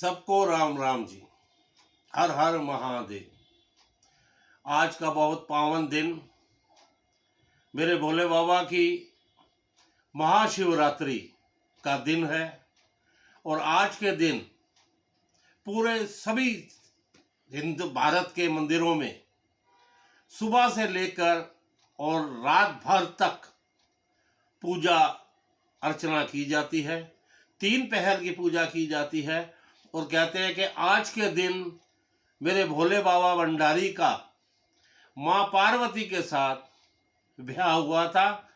सबको राम राम जी। हर हर महादेव। आज का बहुत पावन दिन मेरे भोले बाबा की महाशिवरात्रि का दिन है और आज के दिन पूरे सभी हिंदू भारत के मंदिरों में सुबह से लेकर और रात भर तक पूजा अर्चना की जाती है। 3 पहर की पूजा की जाती है और कहते हैं कि आज के दिन मेरे भोले बाबा भंडारी का माँ पार्वती के साथ ब्याह हुआ था।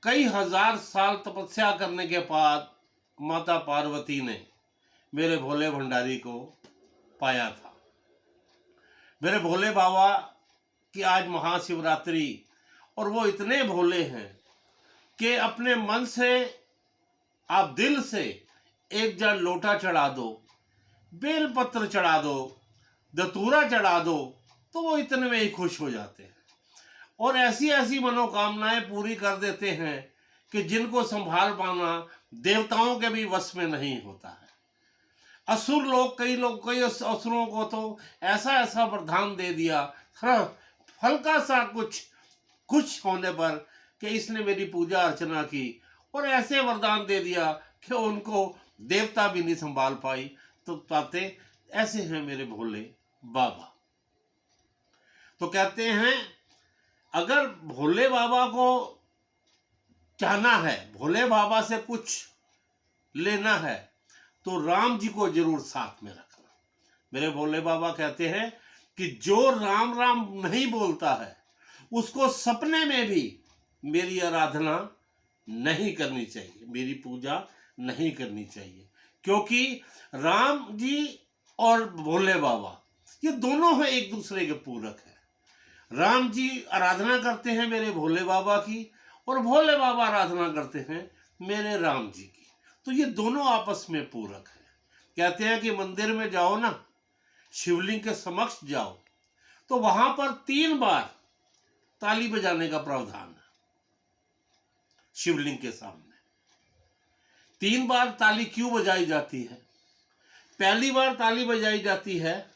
कई हजार साल तपस्या करने के बाद माता पार्वती ने मेरे भोले भंडारी को पाया था। मेरे भोले बाबा की आज महाशिवरात्रि और वो इतने भोले हैं कि अपने मन से आप दिल से एक जल लोटा चढ़ा दो, बेलपत्र चढ़ा दो, धतूरा चढ़ा दो तो वो इतने में ही खुश हो जाते हैं और ऐसी ऐसी मनोकामनाएं पूरी कर देते हैं कि जिनको संभाल पाना देवताओं के भी वश में नहीं होता है। असुर लोग कई असुरों को तो ऐसा ऐसा वरदान दे दिया हल्का सा कुछ होने पर कि इसने मेरी पूजा अर्चना की और ऐसे वरदान दे दिया कि उनको देवता भी नहीं संभाल पाई। तो पाते ऐसे हैं मेरे भोले बाबा। तो कहते हैं अगर भोले बाबा को चाहना है, भोले बाबा से कुछ लेना है तो राम जी को जरूर साथ में रखना। मेरे भोले बाबा कहते हैं कि जो राम राम नहीं बोलता है उसको सपने में भी मेरी आराधना नहीं करनी चाहिए, मेरी पूजा नहीं करनी चाहिए, क्योंकि राम जी और भोले बाबा ये दोनों हैं एक दूसरे के पूरक है। राम जी आराधना करते हैं मेरे भोले बाबा की और भोले बाबा आराधना करते हैं मेरे राम जी की, तो ये दोनों आपस में पूरक है। कहते हैं कि मंदिर में जाओ ना, शिवलिंग के समक्ष जाओ तो वहां पर 3 बार ताली बजाने का प्रावधान है। शिवलिंग के सामने 3 बार ताली क्यों बजाई जाती है? पहली बार ताली बजाई जाती है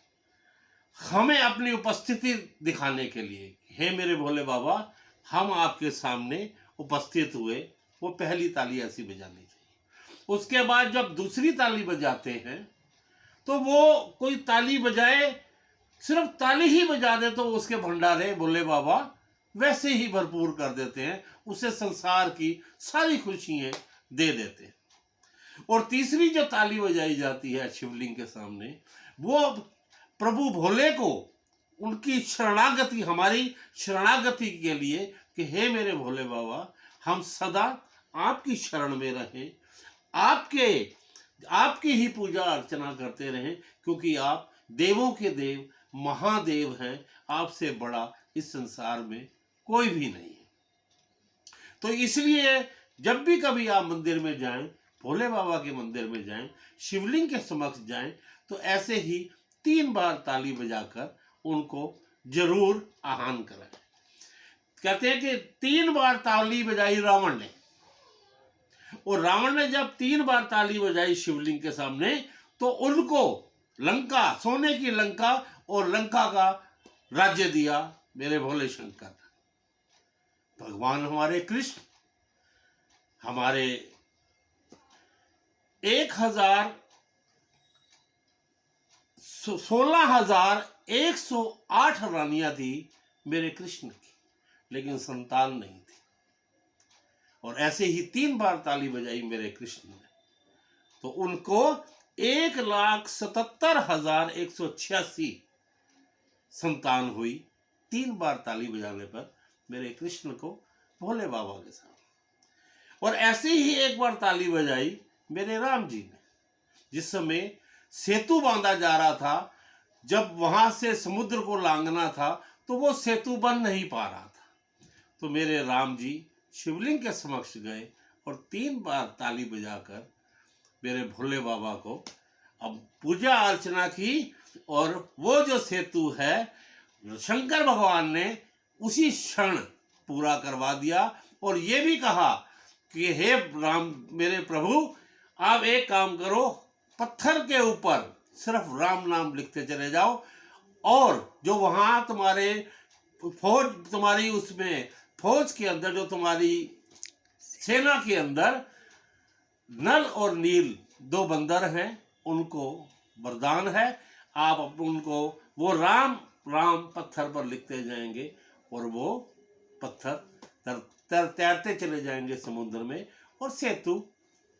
हमें अपनी उपस्थिति दिखाने के लिए, हे मेरे भोले बाबा हम आपके सामने उपस्थित हुए, वो पहली ताली ऐसी बजानी चाहिए। उसके बाद जब दूसरी ताली बजाते हैं तो वो कोई ताली बजाए, सिर्फ ताली ही बजा दे तो उसके भंडारे भोले बाबा वैसे ही भरपूर कर देते हैं, उसे संसार की सारी खुशियां दे देते हैं। और तीसरी जो ताली बजाई जाती है शिवलिंग के सामने, वो प्रभु भोले को उनकी शरणागति, हमारी शरणागति के लिए कि हे मेरे भोले बाबा हम सदा आपकी शरण में रहें, आपकी ही पूजा अर्चना करते रहें, क्योंकि आप देवों के देव महादेव हैं, आपसे बड़ा इस संसार में कोई भी नहीं है। तो इसलिए जब भी कभी आप मंदिर में जाएं, भोले बाबा के मंदिर में जाएं, शिवलिंग के समक्ष जाएं तो ऐसे ही 3 बार ताली बजाकर उनको जरूर आह्वान करें। कहते हैं कि 3 बार ताली बजाई रावण ने, और रावण ने जब 3 बार ताली बजाई शिवलिंग के सामने तो उनको लंका, सोने की लंका और लंका का राज्य दिया मेरे भोले शंकर। भगवान हमारे कृष्ण हमारे 16,108 रानियां थी मेरे कृष्ण की, लेकिन संतान नहीं थी। और ऐसे ही 3 बार ताली बजाई मेरे कृष्ण ने तो उनको 1,77,186 संतान हुई। 3 बार ताली बजाने पर मेरे कृष्ण को भोले बाबा के साथ। और ऐसे ही एक बार ताली बजाई मेरे राम जी ने, जिस समय सेतु बांधा जा रहा था, जब वहां से समुद्र को लांघना था तो वो सेतु बन नहीं पा रहा था, तो मेरे राम जी शिवलिंग के समक्ष गए और 3 बार ताली बजाकर मेरे भोले बाबा को अब पूजा अर्चना की और वो जो सेतु है शंकर भगवान ने उसी क्षण पूरा करवा दिया। और ये भी कहा कि हे राम मेरे प्रभु, आप एक काम करो, पत्थर के ऊपर सिर्फ राम नाम लिखते चले जाओ, और जो वहां तुम्हारे फौज, तुम्हारी उसमें फौज के अंदर, जो तुम्हारी सेना के अंदर नल और नील दो बंदर हैं, उनको वरदान है, आप उनको वो राम राम पत्थर पर लिखते जाएंगे और वो पत्थर तैरते चले जाएंगे समुद्र में, और सेतु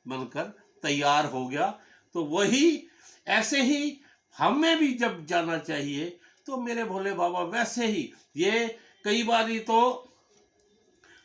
बनकर तैयार हो गया। तो वही ऐसे ही हमें भी जब जाना चाहिए, तो मेरे भोले बाबा वैसे ही, ये कई बारी तो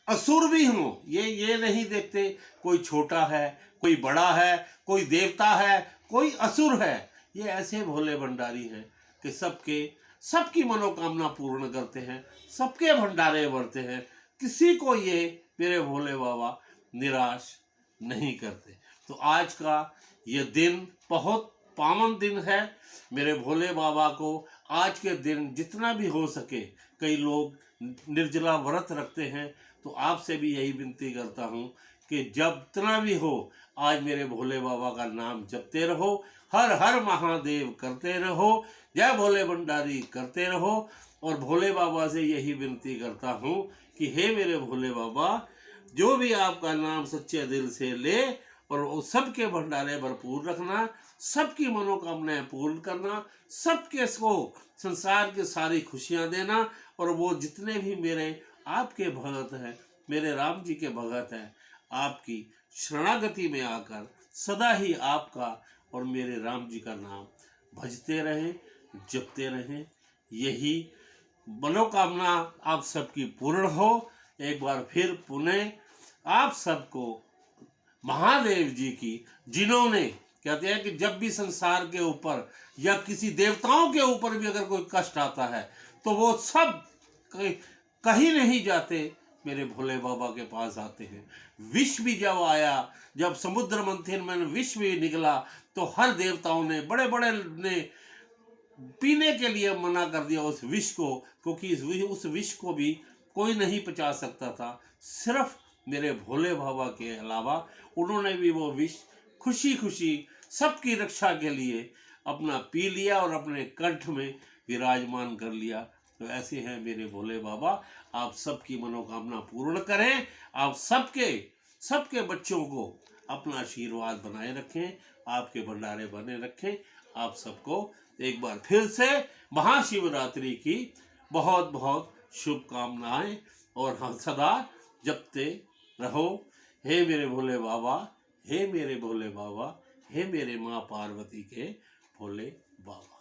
असुर भी हों, ये नहीं देखते कोई छोटा है, कोई बड़ा है, कोई देवता है, कोई असुर है। ये ऐसे भोले भंडारी हैं कि सबकी मनोकामना पूर्ण करते हैं, सबके भंडारे भरते हैं, किसी को ये मेरे भोले बाबा निराश नहीं करते। तो आज का ये दिन बहुत पावन दिन है। मेरे भोले बाबा को आज के दिन जितना भी हो सके, कई लोग निर्जला व्रत रखते हैं, तो आपसे भी यही विनती करता हूँ कि जब जितना भी हो, आज मेरे भोले बाबा का नाम जपते रहो, हर हर महादेव करते रहो, जय भोले भंडारी करते रहो। और भोले बाबा से यही विनती करता हूँ कि हे मेरे भोले बाबा, जो भी आपका नाम सच्चे दिल से ले, और सबके भंडारे भरपूर रखना, सबकी मनोकामनाएं पूर्ण करना, सबके को संसार की सारी खुशियां देना। और वो जितने भी मेरे आपके भगत हैं, मेरे राम जी के भगत हैं, आपकी शरणागति में आकर सदा ही आपका और मेरे राम जी का नाम भजते रहें, जपते रहें। यही मनोकामना आप सबकी पूर्ण हो। एक बार फिर पुनः आप सबको महादेव जी की, जिन्होंने कहते हैं कि जब भी संसार के ऊपर या किसी देवताओं के ऊपर भी अगर कोई कष्ट आता है, तो वो सब कहीं नहीं जाते, मेरे भोले बाबा के पास आते हैं। विष भी जब आया, जब समुद्र मंथन में विष भी निकला, तो हर देवताओं ने, बड़े बड़े ने पीने के लिए मना कर दिया उस विष को, क्योंकि उस विष को भी कोई नहीं पचा सकता था, सिर्फ मेरे भोले बाबा के अलावा। उन्होंने भी वो विष खुशी खुशी सबकी रक्षा के लिए अपना पी लिया और अपने कंठ में विराजमान कर लिया। तो ऐसे हैं मेरे भोले बाबा, आप सबकी मनोकामना पूर्ण करें, आप सबके बच्चों को अपना आशीर्वाद बनाए रखें, आपके भंडारे बने रखें। आप सबको एक बार फिर से महाशिवरात्रि की बहुत बहुत शुभकामनाएं, और हम सदा जपते रहो, हे मेरे भोले बाबा, हे मेरे भोले बाबा, हे मेरे माँ पार्वती के भोले बाबा।